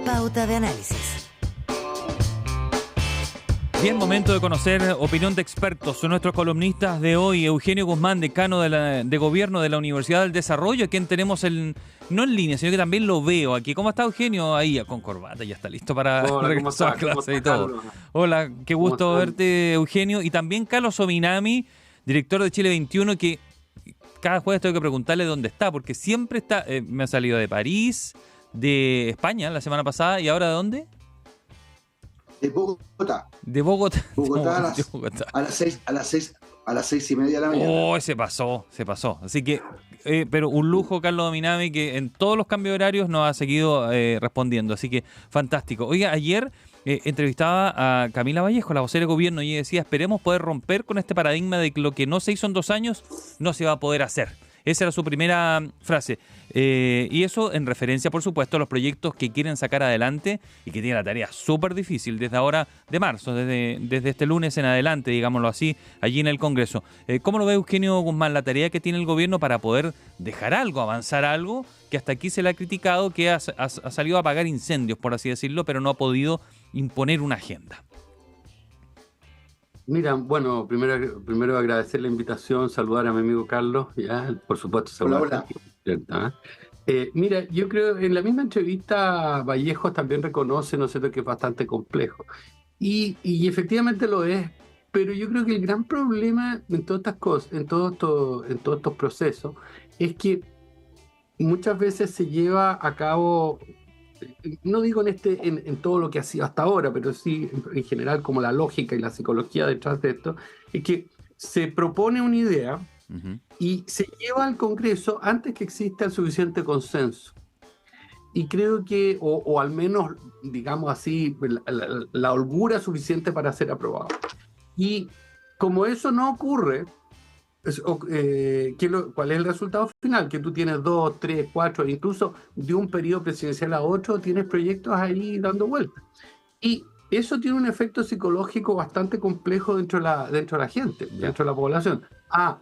Pauta de análisis. Bien, momento de conocer opinión de expertos. Son nuestros columnistas de hoy. Eugenio Guzmán, decano de Gobierno de la Universidad del Desarrollo, a quien tenemos no en línea, sino que también lo veo aquí. ¿Cómo está Eugenio? Ahí, con corbata, ya está listo para regresar a clase y todo. Carlos? Hola, qué gusto verte, Eugenio. Y también Carlos Ominami, director de Chile 21, que cada jueves tengo que preguntarle dónde está, porque siempre está, me ha salido de París, de España la semana pasada, ¿y ahora de dónde? De Bogotá. De Bogotá. Bogotá, a las 6:30 de la mañana. Oh, se pasó. Así que, pero un lujo, Carlos Ominami, que en todos los cambios horarios nos ha seguido respondiendo. Así que, fantástico. Oiga, ayer entrevistaba a Camila Vallejo, la vocera de gobierno, y decía, esperemos poder romper con este paradigma de que lo que no se hizo en 2 años no se va a poder hacer. Esa era su primera frase. Y eso en referencia, por supuesto, a los proyectos que quieren sacar adelante y que tienen la tarea súper difícil desde ahora de marzo, desde este lunes en adelante, digámoslo así, allí en el Congreso. ¿Cómo lo ve Eugenio Guzmán, la tarea que tiene el gobierno para poder dejar algo, avanzar algo, que hasta aquí se le ha criticado, que ha salido a apagar incendios, por así decirlo, pero no ha podido imponer una agenda? Mira, bueno, primero agradecer la invitación, saludar a mi amigo Carlos, ya, por supuesto, saludar. Hola. Mira, yo creo en la misma entrevista Vallejos también reconoce, ¿no es cierto?, que es bastante complejo. Y efectivamente lo es, pero yo creo que el gran problema en todas estas cosas, en todos estos procesos, es que muchas veces se lleva a cabo, no digo en todo lo que ha sido hasta ahora, pero sí en general, como la lógica y la psicología detrás de esto, es que se propone una idea y se lleva al Congreso antes que exista el suficiente consenso. Y creo que, o al menos, digamos así, la holgura suficiente para ser aprobado. Y como eso no ocurre, ¿cuál es el resultado final? Que tú tienes 2, 3, 4, incluso de un periodo presidencial a otro, tienes proyectos ahí dando vueltas. Y eso tiene un efecto psicológico bastante complejo dentro de la gente, dentro de la población.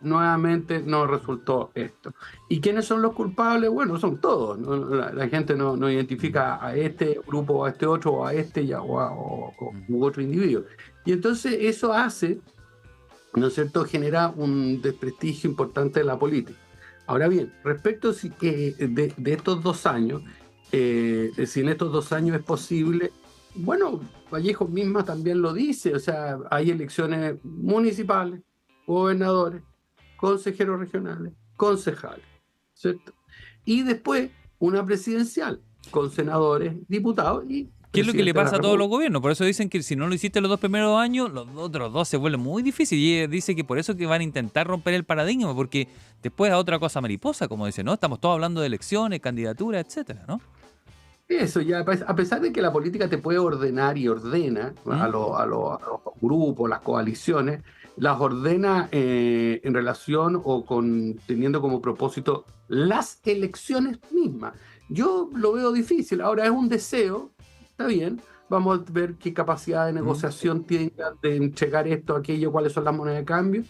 Nuevamente no resultó esto. ¿Y quiénes son los culpables? Bueno, son todos, ¿no? La gente no identifica a este grupo, o a este otro, o a este u otro individuo. Y entonces eso hace, ¿no es cierto?, genera un desprestigio importante de la política. Ahora bien, respecto de estos 2 años, si en estos 2 años es posible, bueno, Vallejo misma también lo dice, o sea, hay elecciones municipales, gobernadores, consejeros regionales, concejales, ¿cierto? Y después una presidencial, con senadores, diputados y... ¿Qué es lo que le pasa a todos los gobiernos? Por eso dicen que si no lo hiciste los 2 primeros años, los otros 2 se vuelven muy difíciles. Y ella dice que por eso que van a intentar romper el paradigma, porque después a otra cosa mariposa, como dice, ¿no? Estamos todos hablando de elecciones, candidaturas, etcétera, ¿no? Eso ya, a pesar de que la política te puede ordenar y ordena a los grupos, las coaliciones, las ordena en relación o teniendo como propósito las elecciones mismas. Yo lo veo difícil. Ahora es un deseo. Está bien, vamos a ver qué capacidad de negociación tiene de entregar esto, aquello, cuáles son las monedas de cambio.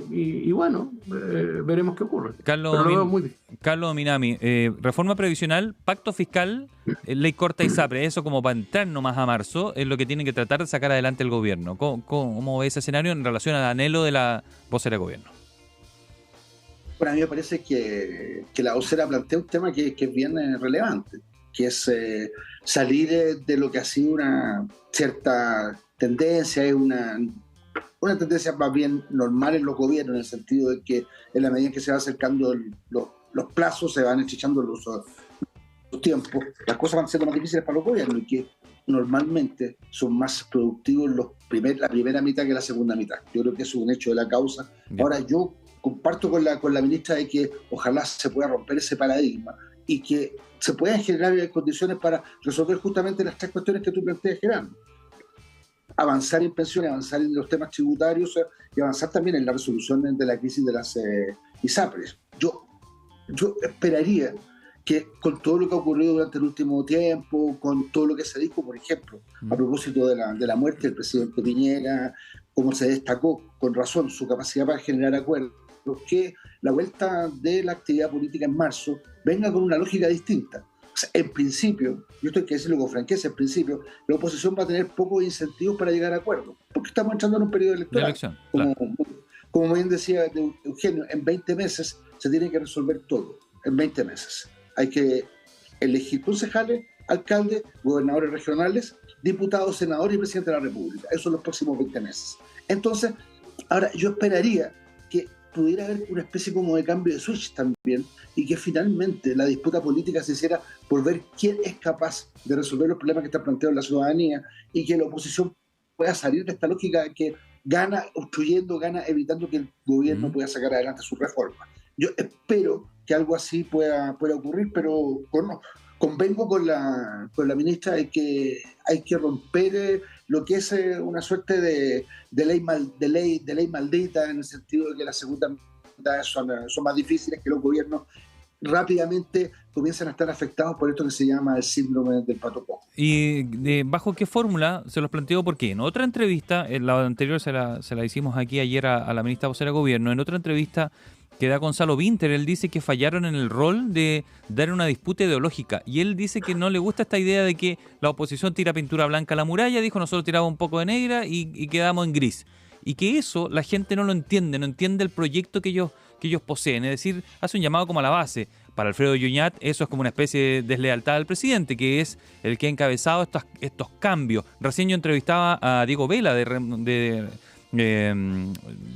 Y bueno, veremos qué ocurre. Carlos Ominami, reforma previsional, pacto fiscal, ley corta y SAPRE, eso como para entrar nomás a marzo, es lo que tiene que tratar de sacar adelante el gobierno. ¿Cómo ve ese escenario en relación al anhelo de la vocera de gobierno? Bueno, a mí me parece que la vocera plantea un tema que es bien relevante, que es salir de lo que ha sido una cierta tendencia, es una tendencia más bien normal en los gobiernos, en el sentido de que en la medida en que se va acercando los plazos, se van estrechando los tiempos, las cosas van siendo más difíciles para los gobiernos y que normalmente son más productivos la primera mitad que la segunda mitad. Yo creo que eso es un hecho de la causa. Bien. Ahora, yo comparto con la ministra de que ojalá se pueda romper ese paradigma y que se puedan generar condiciones para resolver justamente las 3 cuestiones que tú planteas, Gerardo. Avanzar en pensiones, avanzar en los temas tributarios y avanzar también en la resolución de la crisis de las ISAPRES. Yo esperaría que con todo lo que ha ocurrido durante el último tiempo, con todo lo que se dijo, por ejemplo, a propósito de la muerte del presidente Piñera, cómo se destacó con razón su capacidad para generar acuerdos, que la vuelta de la actividad política en marzo venga con una lógica distinta. O sea, en principio, yo estoy que decirlo con franqueza, en principio, la oposición va a tener pocos incentivos para llegar a acuerdos, porque estamos entrando en un periodo electoral. Elección, Como bien decía Eugenio, en 20 meses se tiene que resolver todo, en 20 meses. Hay que elegir concejales, alcaldes, gobernadores regionales, diputados, senadores y presidente de la República. Eso en los próximos 20 meses. Entonces, ahora yo esperaría que pudiera haber una especie como de cambio de switch también, y que finalmente la disputa política se hiciera por ver quién es capaz de resolver los problemas que está planteado la ciudadanía, y que la oposición pueda salir de esta lógica que gana obstruyendo, gana evitando que el gobierno pueda sacar adelante su reforma. Yo espero que algo así pueda ocurrir, pero convengo con la ministra de que hay que romper lo que es una suerte de ley maldita, en el sentido de que las segundas mitades son más difíciles, que los gobiernos rápidamente comienzan a estar afectados por esto que se llama el síndrome del pato cojo. ¿Y bajo qué fórmula se los planteó? Porque en otra entrevista, en la anterior se la hicimos aquí ayer a la ministra vocera de Gobierno, en otra entrevista que da Gonzalo Vinter, él dice que fallaron en el rol de dar una disputa ideológica, y él dice que no le gusta esta idea de que la oposición tira pintura blanca a la muralla, dijo nosotros tiramos un poco de negra y quedamos en gris, y que eso la gente no lo entiende, no entiende el proyecto que ellos poseen, es decir, hace un llamado como a la base. Para Alfredo Yuñat eso es como una especie de deslealtad del presidente, que es el que ha encabezado estos cambios. Recién yo entrevistaba a Diego Vela de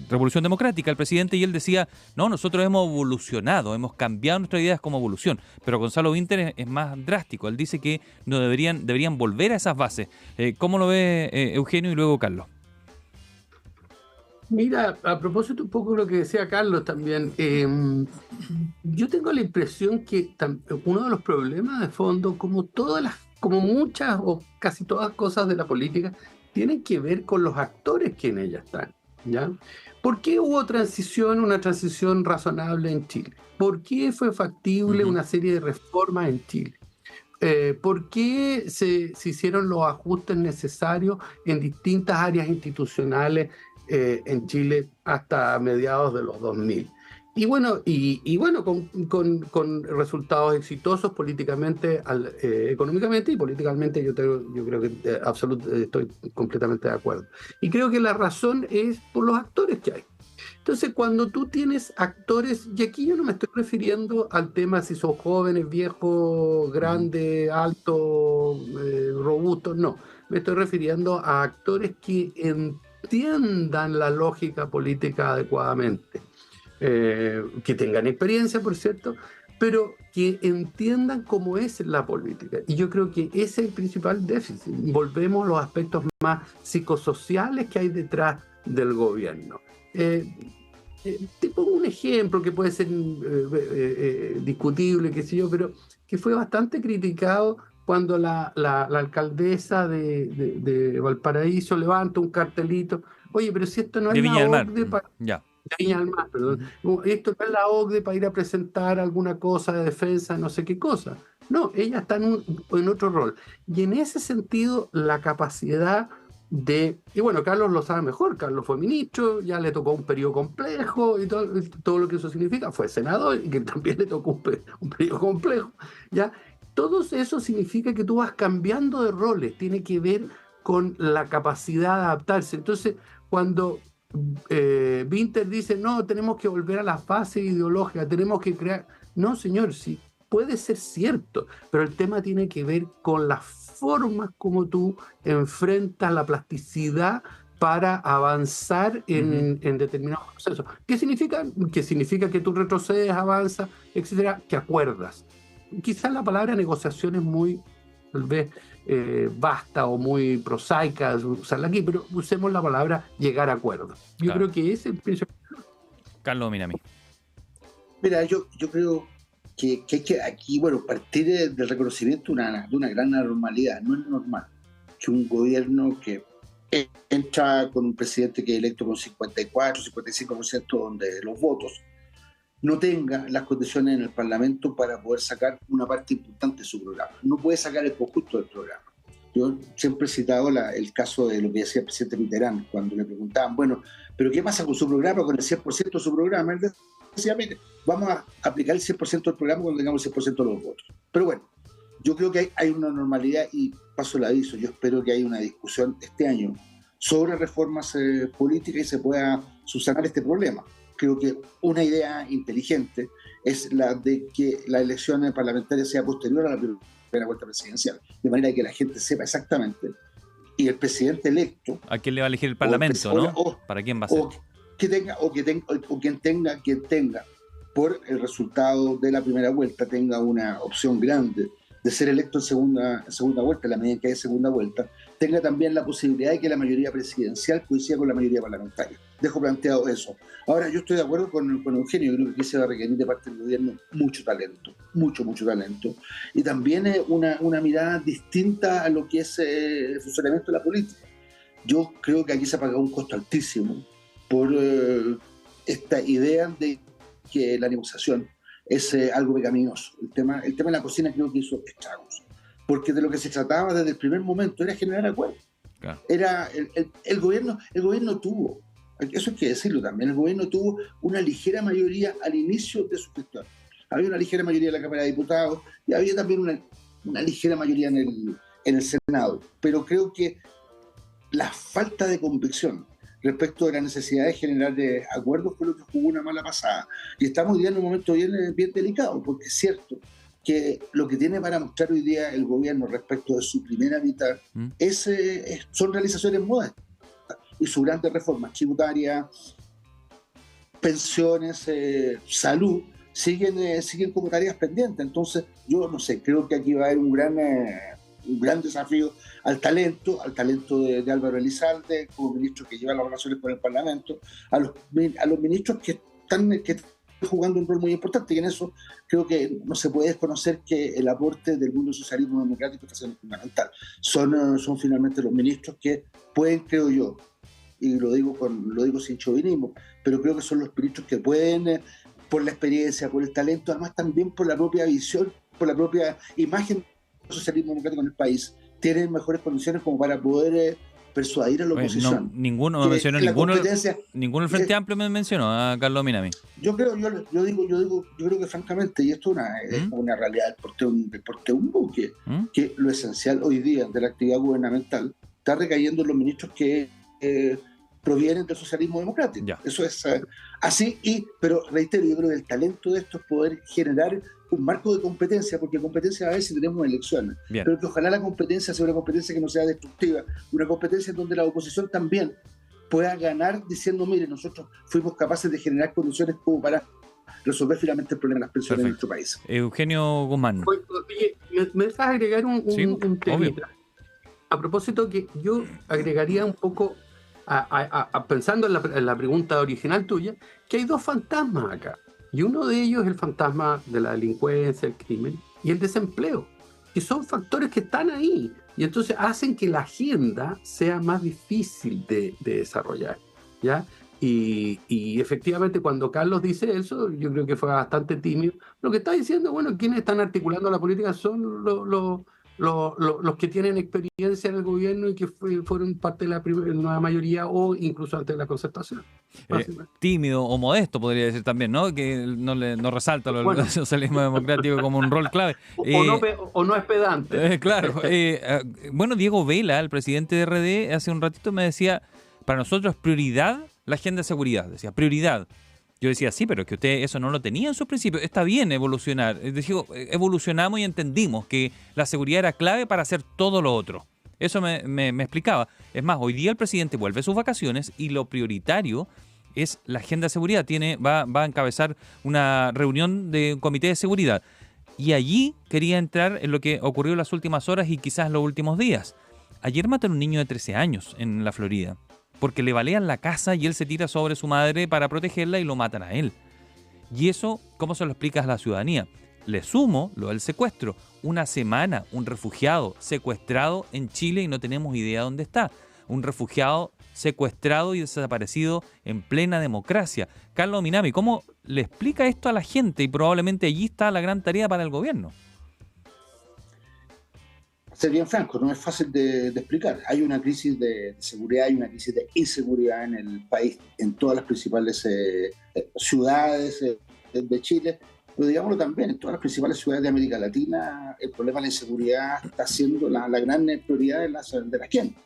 Revolución Democrática, el presidente, y él decía, no, nosotros hemos evolucionado, hemos cambiado nuestras ideas como evolución, pero Gonzalo Vinter es más drástico, él dice que no deberían volver a esas bases. ¿Cómo lo ve Eugenio y luego Carlos? Mira, a propósito un poco de lo que decía Carlos también, yo tengo la impresión que uno de los problemas de fondo, como muchas o casi todas cosas de la política, tienen que ver con los actores que en ella están, ¿ya? ¿Por qué hubo una transición razonable en Chile? ¿Por qué fue factible una serie de reformas en Chile? ¿Por qué se hicieron los ajustes necesarios en distintas áreas institucionales en Chile hasta mediados de los 2000? Y bueno, con resultados exitosos políticamente, económicamente y políticamente, yo creo que estoy completamente de acuerdo. Y creo que la razón es por los actores que hay. Entonces, cuando tú tienes actores, y aquí yo no me estoy refiriendo al tema si son jóvenes, viejos, grandes, altos, robustos, no. Me estoy refiriendo a actores que entiendan la lógica política adecuadamente. Que tengan experiencia, por cierto, pero que entiendan cómo es la política. Y yo creo que ese es el principal déficit. Volvemos a los aspectos más psicosociales que hay detrás del gobierno. Te pongo un ejemplo que puede ser discutible, qué sé yo, pero que fue bastante criticado cuando la alcaldesa de Valparaíso levanta un cartelito. Oye, pero si esto no es la OCDE para... De Viña del Mar, perdón. Esto no es la OCDE para ir a presentar alguna cosa de defensa, no sé qué cosa. No, ella está en otro rol. Y en ese sentido, la capacidad y bueno, Carlos lo sabe mejor, Carlos fue ministro, ya le tocó un periodo complejo y todo lo que eso significa, fue senador y que también le tocó un periodo complejo, ¿ya? Todo eso significa que tú vas cambiando de roles, tiene que ver con la capacidad de adaptarse. Entonces, cuando Vinter dice, no, tenemos que volver a las bases ideológicas, tenemos que crear... No, señor, sí, puede ser cierto, pero el tema tiene que ver con las formas como tú enfrentas la plasticidad para avanzar en determinados procesos. ¿Qué significa? Que significa que tú retrocedes, avanzas, etcétera, que acuerdas. Quizás la palabra negociación es muy, tal vez, basta o muy prosaica usarla aquí, pero usemos la palabra llegar a acuerdo. Yo creo que ese es el principal. Carlos Minami. Mira, yo creo que hay que aquí, bueno, partir del reconocimiento de una gran anormalidad. No es normal que un gobierno que entra con un presidente que es electo con 54, 55% de los votos, no tenga las condiciones en el Parlamento para poder sacar una parte importante de su programa. No puede sacar el conjunto del programa. Yo siempre he citado el caso de lo que decía el presidente Mitterrand, cuando le preguntaban, bueno, ¿pero qué pasa con su programa, con el 100% de su programa? Él decía, mire, vamos a aplicar el 100% del programa cuando tengamos el 100% de los votos. Pero bueno, yo creo que hay una normalidad y paso el aviso, yo espero que haya una discusión este año sobre reformas políticas y se pueda subsanar este problema. Creo que una idea inteligente es la de que la elección parlamentaria sea posterior a la primera vuelta presidencial, de manera que la gente sepa exactamente y el presidente electo ¿A quién le va a elegir el Parlamento, no? ¿Para quién va a ser? Quien tenga por el resultado de la primera vuelta tenga una opción grande de ser electo en segunda vuelta, en la medida en que hay segunda vuelta, tenga también la posibilidad de que la mayoría presidencial coincida con la mayoría parlamentaria. Dejo planteado eso. Ahora, yo estoy de acuerdo con Eugenio, creo que aquí se va a requerir de parte del gobierno mucho talento, mucho talento, y también una mirada distinta a lo que es el funcionamiento de la política. Yo creo que aquí se ha pagado un costo altísimo por esta idea de que la negociación es algo pecaminoso. El tema de la cocina creo que hizo estragos, porque de lo que se trataba desde el primer momento era generar acuerdos. Claro. Era el gobierno tuvo, eso hay que decirlo también, el gobierno tuvo una ligera mayoría al inicio de su gestión. Había una ligera mayoría en la Cámara de Diputados y había también una ligera mayoría en el Senado, pero creo que la falta de convicción respecto de la necesidad de generar acuerdos fue lo que jugó una mala pasada. Y estamos hoy día en un momento bien delicado, porque es cierto que lo que tiene para mostrar hoy día el gobierno respecto de su primera mitad son realizaciones modestas y sus grandes reformas tributarias, pensiones, salud, siguen como tareas pendientes. Entonces, yo no sé, creo que aquí va a haber un gran desafío al talento de Álvaro Elizalde como ministro que lleva las relaciones con el Parlamento, a los ministros que están jugando un rol muy importante, y en eso creo que no se puede desconocer que el aporte del mundo socialismo democrático está siendo fundamental. Son finalmente los ministros que pueden, creo yo, y lo digo sin chauvinismo, pero creo que son los ministros que pueden, por la experiencia, por el talento, además también por la propia visión, por la propia imagen del socialismo democrático en el país, tienen mejores condiciones como para poder persuadir a la oposición. No, ninguno del Frente Amplio me mencionó a Carlos Minami. Yo creo que francamente, y esto es una realidad del porteúngo, que lo esencial hoy día de la actividad gubernamental está recayendo en los ministros que provienen del socialismo democrático. Ya. Eso es así, pero reitero, yo creo que el talento de esto es poder generar un marco de competencia, porque competencia a veces tenemos elecciones, bien, pero que ojalá la competencia sea una competencia que no sea destructiva, una competencia en donde la oposición también pueda ganar diciendo, mire, nosotros fuimos capaces de generar condiciones como para resolver finalmente el problema de las pensiones en nuestro país. Eugenio Guzmán. Oye, ¿me dejas agregar un temita? A propósito, que yo agregaría un poco, pensando en la pregunta original tuya, que hay dos fantasmas acá. Y uno de ellos es el fantasma de la delincuencia, el crimen y el desempleo, que son factores que están ahí y entonces hacen que la agenda sea más difícil de desarrollar, ¿ya? Y efectivamente, cuando Carlos dice eso, yo creo que fue bastante tímido. Lo que está diciendo, bueno, quienes están articulando la política son los que tienen experiencia en el gobierno y que fueron parte de la nueva mayoría o incluso antes de la concertación. Tímido o modesto, podría decir también, ¿no? Que no resalta el socialismo democrático como un rol clave. O no es pedante. Claro. Bueno, Diego Vela, el presidente de RD, hace un ratito me decía, para nosotros prioridad la agenda de seguridad. Decía, prioridad. Yo decía, sí, pero es que usted eso no lo tenía en sus principios. Está bien evolucionar. Evolucionamos y entendimos que la seguridad era clave para hacer todo lo otro. Eso me explicaba. Es más, hoy día el presidente vuelve a sus vacaciones y lo prioritario es la agenda de seguridad. Va a encabezar una reunión de un comité de seguridad. Y allí quería entrar en lo que ocurrió en las últimas horas y quizás en los últimos días. Ayer mataron a un niño de 13 años en la Florida, porque le balean la casa y él se tira sobre su madre para protegerla y lo matan a él. Y eso, ¿cómo se lo explicas a la ciudadanía? Le sumo lo del secuestro. Una semana, un refugiado secuestrado en Chile y no tenemos idea dónde está. Un refugiado secuestrado y desaparecido en plena democracia. Carlos Minami, ¿cómo le explica esto a la gente? Y probablemente allí está la gran tarea para el gobierno. Ser bien franco, no es fácil de explicar. Hay una crisis de seguridad, hay una crisis de inseguridad en el país, en todas las principales ciudades de Chile, pero digámoslo también, en todas las principales ciudades de América Latina, el problema de la inseguridad está siendo la gran prioridad de la gente.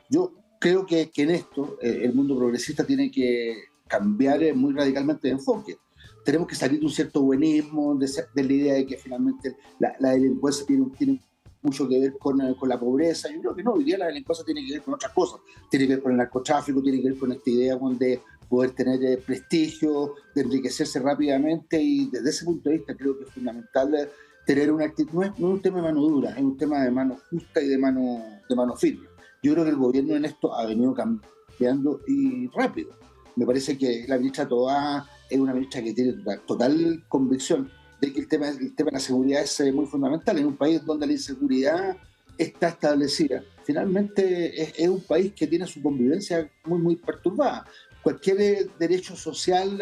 Yo creo que en esto el mundo progresista tiene que cambiar muy radicalmente de enfoque. Tenemos que salir de un cierto buenismo, de la idea de que finalmente la delincuencia tiene mucho que ver con la pobreza. Yo creo que no, hoy día la delincuencia tiene que ver con otras cosas. Tiene que ver con el narcotráfico, tiene que ver con esta idea de poder tener prestigio, de enriquecerse rápidamente, y desde ese punto de vista creo que es fundamental tener una actitud. No es un tema de mano dura, es un tema de mano justa y de mano firme. Yo creo que el gobierno en esto ha venido cambiando y rápido. Me parece que la ministra Toá es una ministra que tiene total convicción de que el tema de la seguridad es muy fundamental en un país donde la inseguridad está establecida. Finalmente es un país que tiene su convivencia muy perturbada. Cualquier derecho social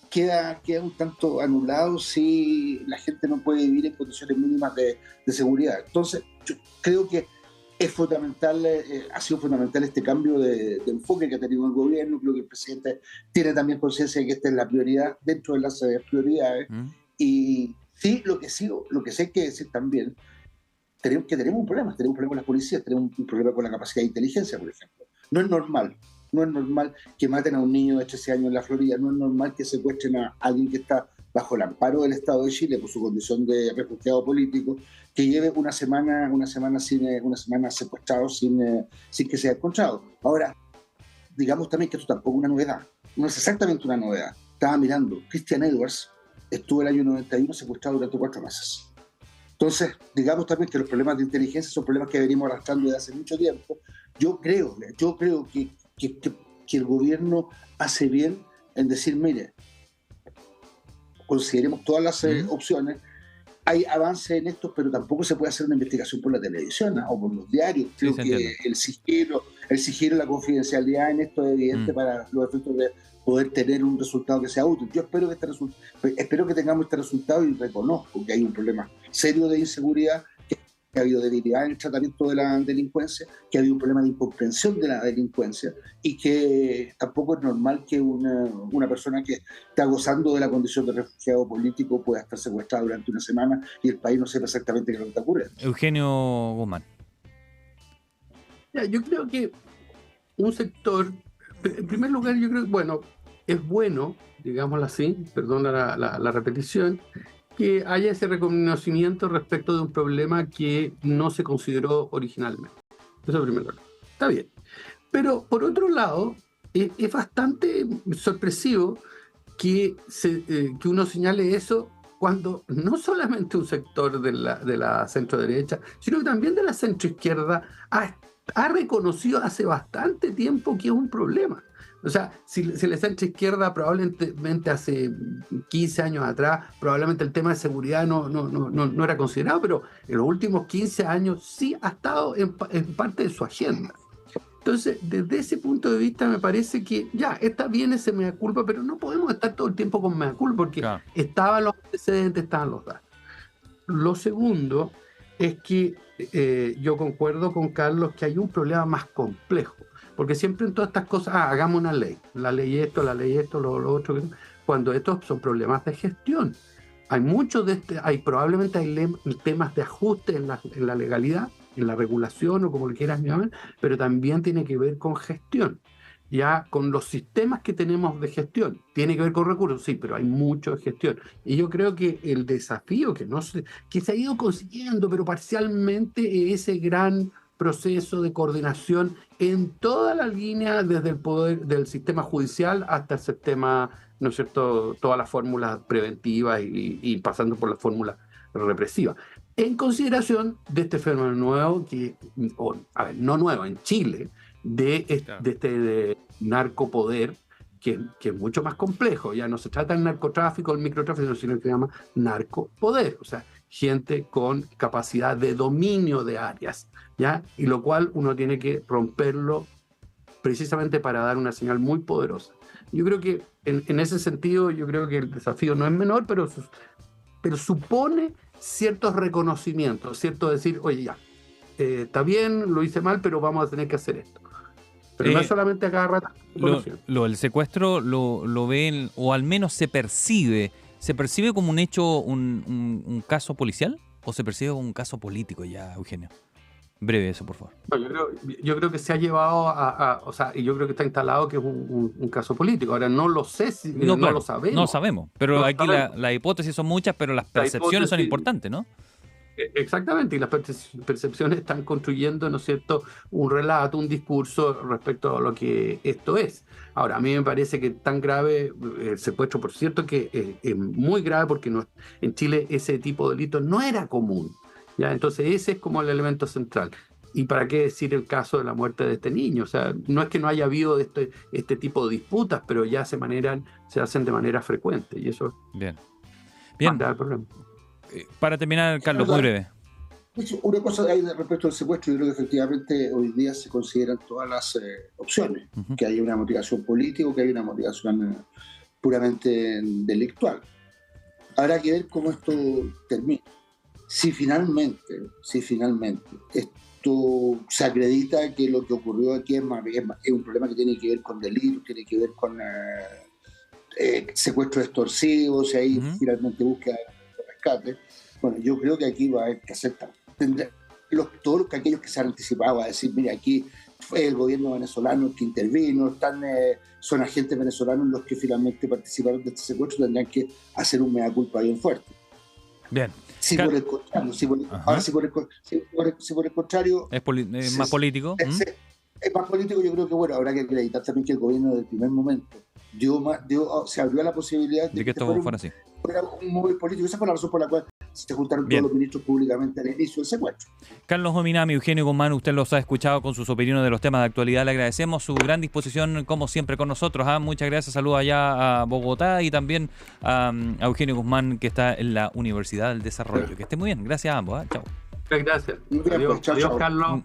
queda un tanto anulado si la gente no puede vivir en condiciones mínimas de seguridad. Entonces, yo creo que es fundamental, ha sido fundamental este cambio de enfoque que ha tenido el gobierno. Creo que el presidente tiene también conciencia de que esta es la prioridad dentro de las prioridades. Y sí, lo que sí hay que decir también, tenemos un problema con las policías, tenemos un problema con la capacidad de inteligencia, por ejemplo. No es normal que maten a un niño de 13 años en la Florida, no es normal que secuestren a alguien que está bajo el amparo del Estado de Chile por su condición de refugiado político, que lleve una semana secuestrado sin que sea encontrado. Ahora, digamos también que esto tampoco es una novedad, no es exactamente una novedad. Estaba mirando, Christian Edwards estuvo el año 91 secuestrado durante 4 meses. Entonces, digamos también que los problemas de inteligencia son problemas que venimos arrastrando desde hace mucho tiempo. Yo creo que el gobierno hace bien en decir, mire, consideremos todas las opciones. Hay avance en esto, pero tampoco se puede hacer una investigación por la televisión o por los diarios. Creo que el sigilo y la confidencialidad en esto es evidente para los efectos de poder tener un resultado que sea útil. Yo espero que tengamos este resultado, y reconozco que hay un problema serio de inseguridad, que ha habido debilidad en el tratamiento de la delincuencia, que ha habido un problema de incomprensión de la delincuencia, y que tampoco es normal que una persona que está gozando de la condición de refugiado político pueda estar secuestrada durante una semana y el país no sepa exactamente qué es lo que está ocurriendo. Eugenio Guzmán. Yo creo que un sector, en primer lugar, yo creo que, es bueno, digámoslo así, perdona la repetición, que haya ese reconocimiento respecto de un problema que no se consideró originalmente. Eso en primer lugar. Está bien. Pero, por otro lado, es bastante sorpresivo que uno señale eso cuando no solamente un sector de la centro-derecha, sino que también de la centro-izquierda ha reconocido hace bastante tiempo que es un problema. O sea, si la centro-izquierda probablemente hace 15 años atrás, probablemente el tema de seguridad no era considerado, pero en los últimos 15 años sí ha estado en parte de su agenda. Entonces, desde ese punto de vista, me parece que ya está bien ese mea culpa, pero no podemos estar todo el tiempo con mea culpa, porque claro, estaban los antecedentes, estaban los datos. Lo segundo es que yo concuerdo con Carlos que hay un problema más complejo, porque siempre en todas estas cosas, hagamos una ley, la ley esto, lo otro, cuando estos son problemas de gestión. Hay muchos probablemente hay temas de ajuste en la legalidad, en la regulación o como le quieras llamar, pero también tiene que ver con gestión, ya con los sistemas que tenemos de gestión. Tiene que ver con recursos, sí, pero hay mucho de gestión. Y yo creo que el desafío que se ha ido consiguiendo, pero parcialmente, es ese gran proceso de coordinación en toda la línea, desde el poder del sistema judicial hasta el sistema, ¿no es cierto?, todas las fórmulas preventivas y pasando por las fórmulas represivas. En consideración de este fenómeno nuevo, no nuevo, en Chile, de este narcopoder, que es mucho más complejo. Ya no se trata del narcotráfico, el microtráfico, sino que se llama narcopoder. O sea, gente con capacidad de dominio de áreas, ¿ya? Y lo cual uno tiene que romperlo precisamente para dar una señal muy poderosa. Yo creo que en ese sentido, yo creo que el desafío no es menor, pero supone ciertos reconocimientos, cierto decir, oye, ya, está bien, lo hice mal, pero vamos a tener que hacer esto. Pero no es solamente a cada rato. El secuestro lo ven, o al menos se percibe ¿Se percibe como un hecho, un caso policial o se percibe como un caso político ya, Eugenio? Breve eso, por favor. No, yo creo que se ha llevado o sea, y yo creo que está instalado que es un caso político. Ahora no lo sé, no claro, lo sabemos. No sabemos, pero No aquí sabemos. las hipótesis son muchas, pero las percepciones son importantes, ¿no? Exactamente, y las percepciones están construyendo, ¿no es cierto?, un relato, un discurso respecto a lo que esto es. Ahora, a mí me parece que tan grave el secuestro, por cierto, que es muy grave porque en Chile ese tipo de delitos no era común. ¿Ya? Entonces ese es como el elemento central. ¿Y para qué decir el caso de la muerte de este niño? O sea, no es que no haya habido este tipo de disputas, pero ya se hacen de manera frecuente y eso Bien. es el problema. Para terminar, Carlos, muy breve. Una cosa hay respecto al secuestro, yo creo que efectivamente hoy día se consideran todas las opciones, que hay una motivación política o que hay una motivación puramente delictual. Habrá que ver cómo esto termina. Si finalmente esto se acredita que lo que ocurrió aquí es un problema que tiene que ver con delitos, tiene que ver con secuestros extorsivos, y ahí finalmente búsqueda de rescate. Bueno, yo creo que aquí va a haber que aceptar. Todos aquellos que se han anticipado a decir, mira, aquí fue el gobierno venezolano el que intervino, son agentes venezolanos los que finalmente participaron de este secuestro, tendrán que hacer un mea culpa bien fuerte. Bien. Si por el contrario, si por el contrario es más político. Es más político, yo creo que bueno, habrá que acreditar también que el gobierno desde el primer momento se abrió a la posibilidad de que esto fuera así. Fuera un móvil político. Esa fue la razón por la cual se juntaron todos los ministros públicamente al inicio del secuestro. Carlos Ominami, Eugenio Guzmán, usted los ha escuchado con sus opiniones de los temas de actualidad. Le agradecemos su gran disposición, como siempre, con nosotros. Muchas gracias. Saludos allá a Bogotá y también a Eugenio Guzmán, que está en la Universidad del Desarrollo. Que esté muy bien. Gracias a ambos. Chao. Gracias. Adiós, Adiós, Carlos.